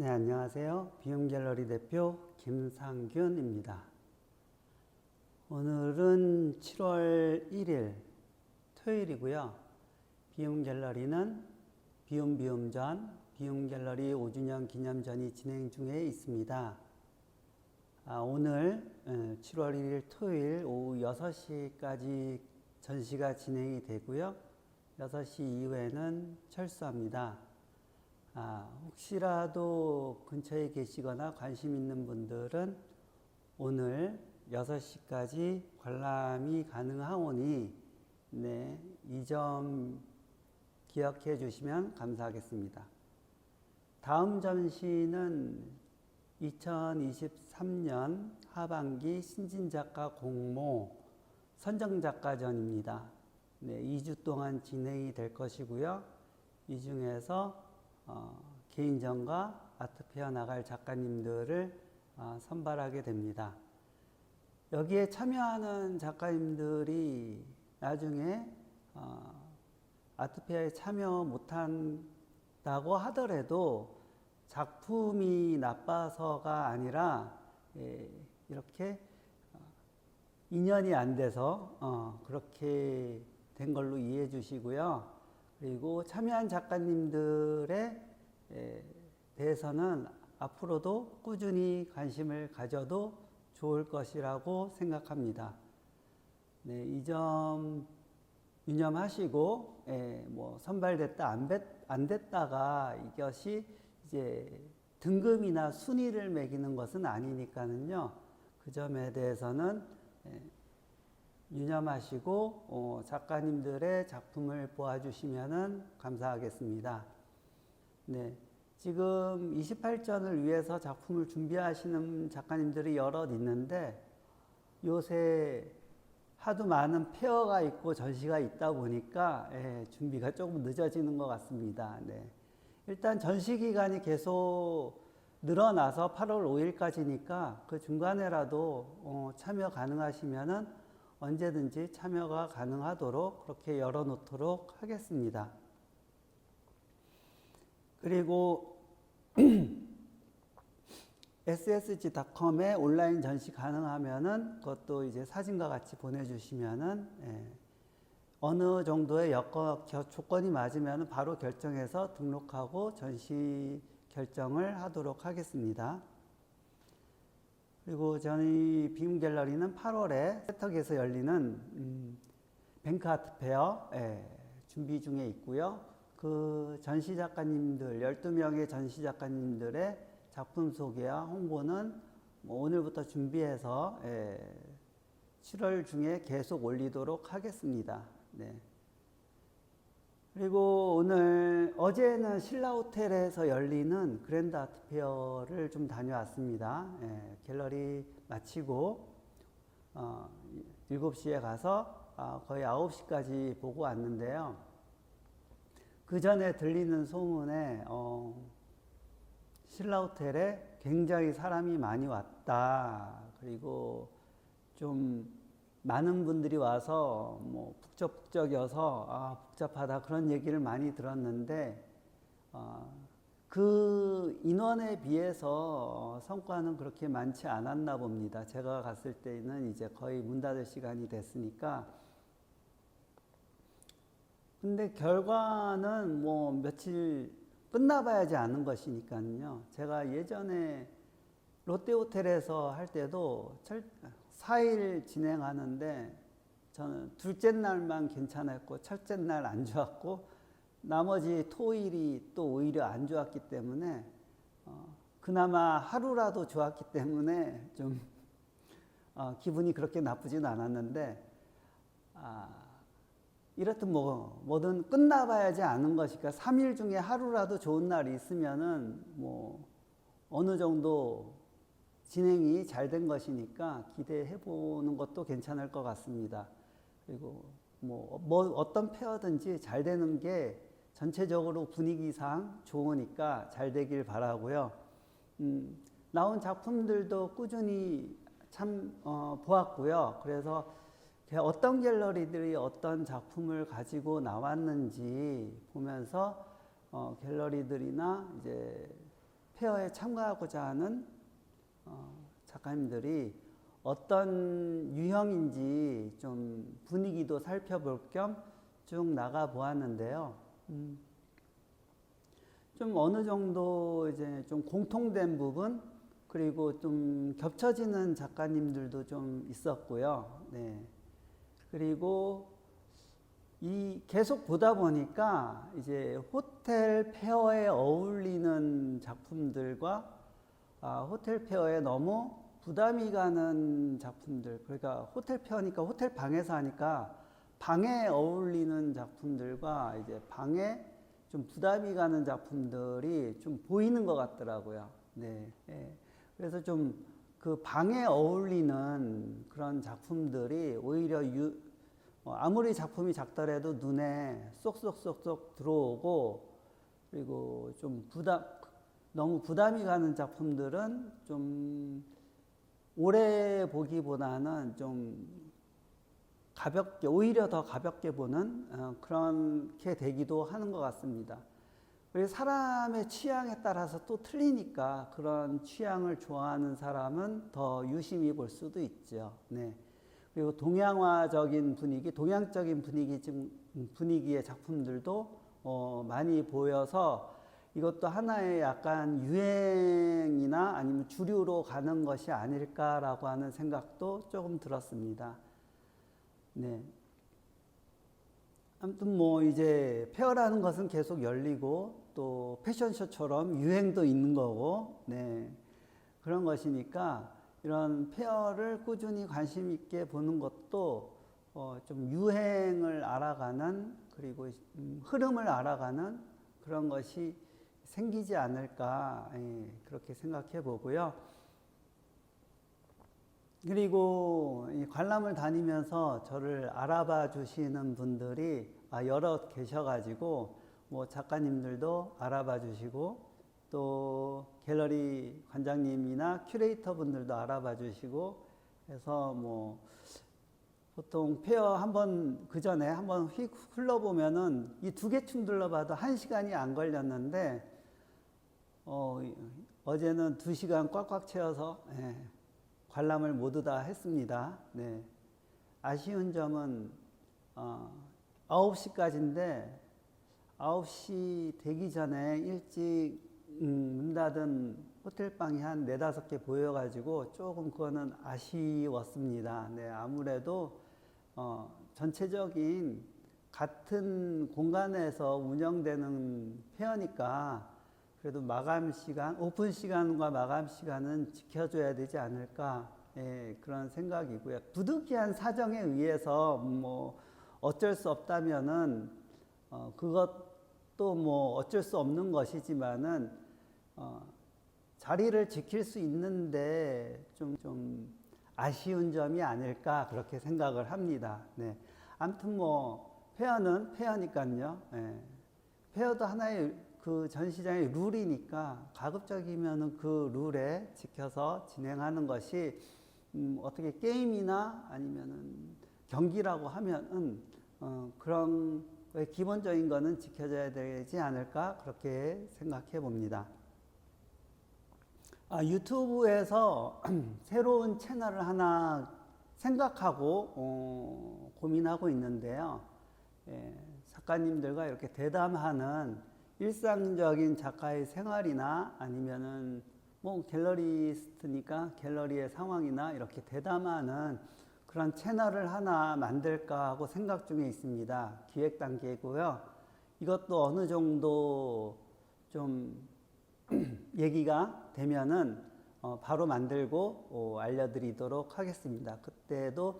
네, 안녕하세요. 비움갤러리 대표 김상균입니다. 오늘은 7월 1일 토요일이고요. 비움갤러리는 비움전, 비움갤러리 5주년 기념전이 진행 중에 있습니다. 오늘 7월 1일 토요일 오후 6시까지 전시가 진행이 되고요. 6시 이후에는 철수합니다. 혹시라도 근처에 계시거나 관심 있는 분들은 오늘 6시까지 관람이 가능하오니 이 점 기억해 주시면 감사하겠습니다. 다음 전시는 2023년 하반기 신진작가 공모 선정작가전입니다. 2주 동안 진행이 될 것이고요. 이 중에서 개인전과 아트페어 나갈 작가님들을 선발하게 됩니다. 여기에 참여하는 작가님들이 나중에 아트페어에 참여 못한다고 하더라도 작품이 나빠서가 아니라 이렇게 인연이 안 돼서 그렇게 된 걸로 이해해 주시고요. 그리고 참여한 작가님들에 대해서는 앞으로도 꾸준히 관심을 가져도 좋을 것이라고 생각합니다. 이 점 유념하시고 선발됐다 안 됐다가 이것이 이제 등급이나 순위를 매기는 것은 아니니까는요. 그 점에 대해서는 유념하시고 작가님들의 작품을 보아주시면 감사하겠습니다. 지금 28전을 위해서 작품을 준비하시는 작가님들이 여럿 있는데 요새 하도 많은 페어가 있고 전시가 있다 보니까 준비가 조금 늦어지는 것 같습니다. 일단 전시 기간이 계속 늘어나서 8월 5일까지니까 그 중간에라도 참여 가능하시면은 언제든지 참여가 가능하도록 그렇게 열어놓도록 하겠습니다. 그리고 ssg.com에 온라인 전시 가능하면은 그것도 이제 사진과 같이 보내주시면은 어느 정도의 조건이 맞으면은 바로 결정해서 등록하고 전시 결정을 하도록 하겠습니다. 그리고 저희 비움갤러리는 8월에 세탁에서 열리는 뱅크 아트페어 준비 중에 있고요. 그 전시 작가님들 12명의 전시 작가님들의 작품 소개와 홍보는 오늘부터 준비해서 7월 중에 계속 올리도록 하겠습니다. 그리고 어제는 신라호텔에서 열리는 그랜드 아트페어를 좀 다녀왔습니다. 갤러리 마치고 7시에 가서 거의 9시까지 보고 왔는데요. 그 전에 들리는 소문에 신라호텔에 굉장히 사람이 많이 왔다. 그리고 좀 많은 분들이 와서 북적북적여서 복잡하다 그런 얘기를 많이 들었는데 그 인원에 비해서 성과는 그렇게 많지 않았나 봅니다. 제가 갔을 때는 이제 거의 문 닫을 시간이 됐으니까. 근데 결과는 며칠 끝나봐야지 아는 것이니까요. 제가 예전에 롯데호텔에서 할 때도 4일 진행하는데 저는 둘째 날만 괜찮았고 첫째 날 안 좋았고 나머지 토일이 또 오히려 안 좋았기 때문에 그나마 하루라도 좋았기 때문에 좀 기분이 그렇게 나쁘진 않았는데 이렇든 뭐든 끝나봐야지 아는 것이니까 3일 중에 하루라도 좋은 날이 있으면은 어느 정도 진행이 잘 된 것이니까 기대해 보는 것도 괜찮을 것 같습니다. 그리고 어떤 페어든지 잘 되는 게 전체적으로 분위기상 좋으니까 잘 되길 바라고요. 나온 작품들도 꾸준히 보았고요. 그래서 어떤 갤러리들이 어떤 작품을 가지고 나왔는지 보면서 갤러리들이나 이제 페어에 참가하고자 하는 작가님들이 어떤 유형인지 좀 분위기도 살펴볼 겸 쭉 나가 보았는데요. 좀 어느 정도 이제 좀 공통된 부분, 그리고 좀 겹쳐지는 작가님들도 좀 있었고요. 네. 그리고 계속 보다 보니까 이제 호텔 페어에 어울리는 작품들과 호텔 페어에 너무 부담이 가는 작품들, 그러니까 호텔 페어니까 호텔 방에서 하니까 방에 어울리는 작품들과 이제 방에 좀 부담이 가는 작품들이 좀 보이는 것 같더라고요. 네. 네. 그래서 좀 그 방에 어울리는 그런 작품들이 오히려 아무리 작품이 작더라도 눈에 쏙쏙쏙쏙 들어오고, 그리고 좀 너무 부담이 가는 작품들은 좀 오래 보기보다는 좀 가볍게, 오히려 더 가볍게 보는 그렇게 되기도 하는 것 같습니다. 그리고 사람의 취향에 따라서 또 틀리니까 그런 취향을 좋아하는 사람은 더 유심히 볼 수도 있죠. 네. 그리고 동양화적인 분위기, 동양적인 분위기의 작품들도 많이 보여서 이것도 하나의 약간 유행이나 아니면 주류로 가는 것이 아닐까라고 하는 생각도 조금 들었습니다. 네. 아무튼 뭐 이제 페어라는 것은 계속 열리고 또 패션쇼처럼 유행도 있는 거고, 네. 그런 것이니까 이런 페어를 꾸준히 관심 있게 보는 것도 좀 유행을 알아가는, 그리고 흐름을 알아가는 그런 것이 생기지 않을까, 그렇게 생각해 보고요. 그리고 이 관람을 다니면서 저를 알아봐 주시는 분들이 여러 계셔가지고, 뭐 작가님들도 알아봐 주시고, 또 갤러리 관장님이나 큐레이터 분들도 알아봐 주시고 해서, 뭐 보통 페어 그 전에 한번 휙 흘러보면은 이 2개춤 둘러봐도 1시간이 안 걸렸는데, 어제는 2시간 꽉꽉 채워서 관람을 모두 다 했습니다. 네. 아쉬운 점은 9시까지인데 9시 되기 전에 일찍 문 닫은 호텔방이 한 4-5개 보여가지고 조금 그거는 아쉬웠습니다. 네, 아무래도 전체적인 같은 공간에서 운영되는 페어니까 그래도 마감 시간, 오픈 시간과 마감 시간은 지켜줘야 되지 않을까, 그런 생각이고요. 부득이한 사정에 의해서 뭐 어쩔 수 없다면은 그것도 뭐 어쩔 수 없는 것이지만은 자리를 지킬 수 있는데 좀 아쉬운 점이 아닐까, 그렇게 생각을 합니다. 네. 아무튼 뭐 페어는 페어니까요. 페어도 하나의 그 전시장의 룰이니까 가급적이면은 그 룰에 지켜서 진행하는 것이 어떻게 게임이나 아니면은 경기라고 하면은 그런 기본적인 거는 지켜져야 되지 않을까, 그렇게 생각해 봅니다. 유튜브에서 새로운 채널을 하나 생각하고 고민하고 있는데요. 작가님들과 이렇게 대담하는 일상적인 작가의 생활이나 아니면은 뭐 갤러리스트니까 갤러리의 상황이나 이렇게 대담하는 그런 채널을 하나 만들까 하고 생각 중에 있습니다. 기획 단계고요. 이것도 어느 정도 좀 얘기가 되면은 바로 만들고 알려드리도록 하겠습니다. 그때도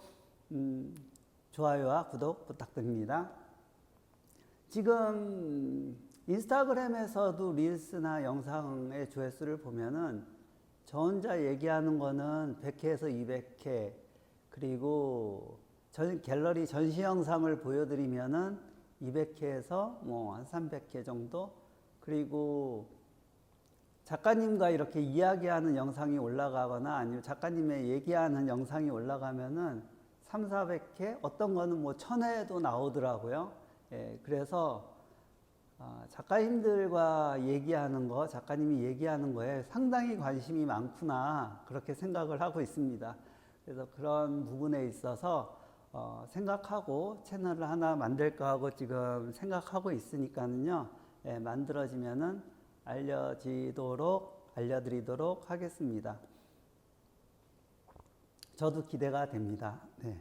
좋아요와 구독 부탁드립니다. 지금 인스타그램에서도 릴스나 영상의 조회수를 보면은 저 혼자 얘기하는 거는 100회에서 200회, 그리고 갤러리 전시 영상을 보여드리면은 200회에서 뭐 한 300회 정도, 그리고 작가님과 이렇게 이야기하는 영상이 올라가거나 아니면 작가님의 얘기하는 영상이 올라가면은 300~400회, 어떤 거는 뭐 1000회도 나오더라고요. 그래서 작가님들과 얘기하는 거, 작가님이 얘기하는 거에 상당히 관심이 많구나 그렇게 생각을 하고 있습니다. 그래서 그런 부분에 있어서 생각하고 채널을 하나 만들까 하고 지금 생각하고 있으니까는요. 예, 만들어지면은 알려드리도록 하겠습니다. 저도 기대가 됩니다. 네.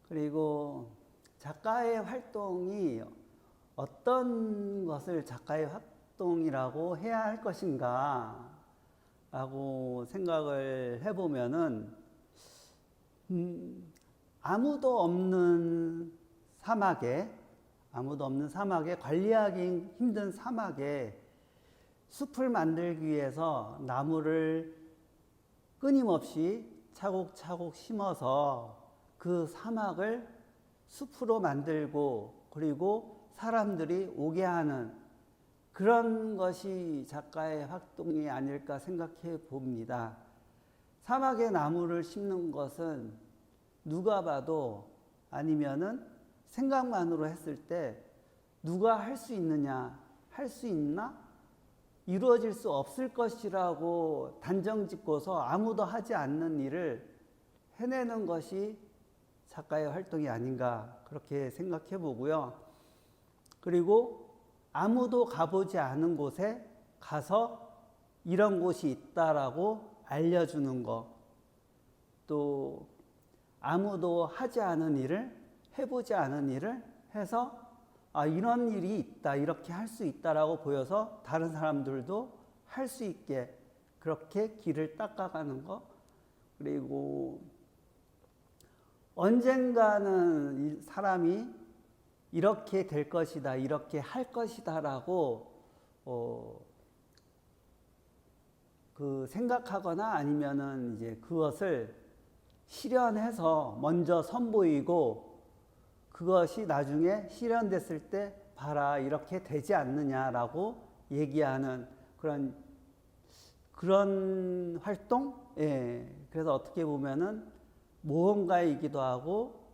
그리고 작가의 활동이 어떤 것을 작가의 활동이라고 해야 할 것인가 라고 생각을 해보면은 아무도 없는 사막에 관리하기 힘든 사막에 숲을 만들기 위해서 나무를 끊임없이 차곡차곡 심어서 그 사막을 숲으로 만들고 그리고 사람들이 오게 하는 그런 것이 작가의 활동이 아닐까 생각해 봅니다. 사막에 나무를 심는 것은 누가 봐도 아니면은 생각만으로 했을 때 누가 할 수 있느냐, 할 수 있나? 이루어질 수 없을 것이라고 단정 짓고서 아무도 하지 않는 일을 해내는 것이 작가의 활동이 아닌가 그렇게 생각해 보고요. 그리고 아무도 가보지 않은 곳에 가서 이런 곳이 있다라고 알려주는 것, 또 아무도 하지 않은 일을, 해보지 않은 일을 해서 이런 일이 있다, 이렇게 할 수 있다라고 보여서 다른 사람들도 할 수 있게 그렇게 길을 닦아가는 것. 그리고 언젠가는 이 사람이 이렇게 될 것이다, 이렇게 할 것이다라고 생각하거나 아니면은 이제 그것을 실현해서 먼저 선보이고 그것이 나중에 실현됐을 때 봐라 이렇게 되지 않느냐라고 얘기하는 그런 활동? 예. 그래서 어떻게 보면은 모험가이기도 하고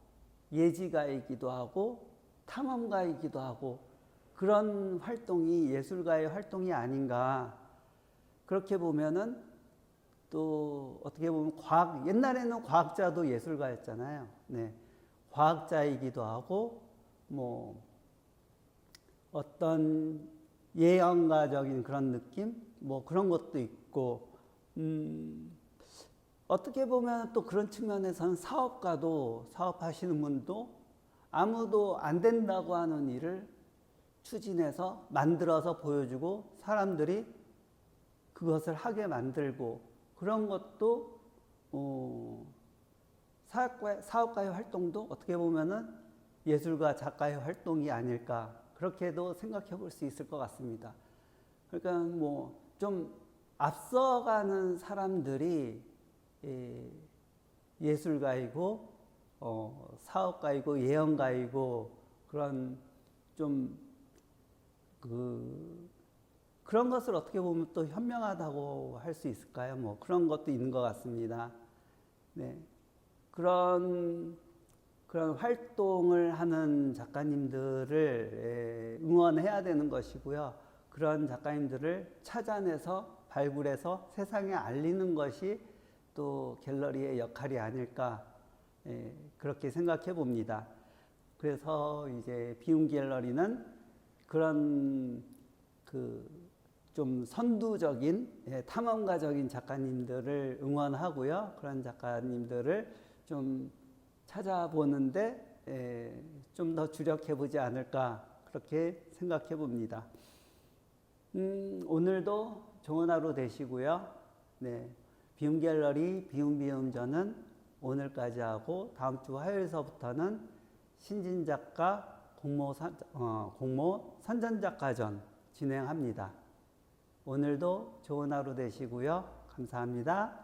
예지가이기도 하고 탐험가이기도 하고 그런 활동이 예술가의 활동이 아닌가. 그렇게 보면은 또 어떻게 보면 옛날에는 과학자도 예술가였잖아요. 네. 과학자이기도 하고 뭐 어떤 예언가적인 그런 느낌 뭐 그런 것도 있고 어떻게 보면 또 그런 측면에서는 사업가도 사업하시는 분도 아무도 안 된다고 하는 일을 추진해서 만들어서 보여주고 사람들이 그것을 하게 만들고 그런 것도 사업가의 활동도 어떻게 보면은 예술가 작가의 활동이 아닐까 그렇게도 생각해 볼 수 있을 것 같습니다. 그러니까 뭐 좀 앞서가는 사람들이 예술가이고 사업가이고 예언가이고 그런 좀 그런 것을 어떻게 보면 또 현명하다고 할 수 있을까요? 뭐 그런 것도 있는 것 같습니다. 네. 그런 활동을 하는 작가님들을 응원해야 되는 것이고요. 그런 작가님들을 찾아내서 발굴해서 세상에 알리는 것이 또 갤러리의 역할이 아닐까 그렇게 생각해 봅니다. 그래서 이제 비움 갤러리는 그런 좀 선두적인 탐험가적인 작가님들을 응원하고요. 그런 작가님들을 좀 찾아보는데 좀 더 주력해 보지 않을까 그렇게 생각해 봅니다. 오늘도 좋은 하루 되시고요. 네, 비움 갤러리 비움비움전은 오늘까지 하고 다음 주 화요일서부터는 신진 작가 공모 선전작가전 진행합니다. 오늘도 좋은 하루 되시고요. 감사합니다.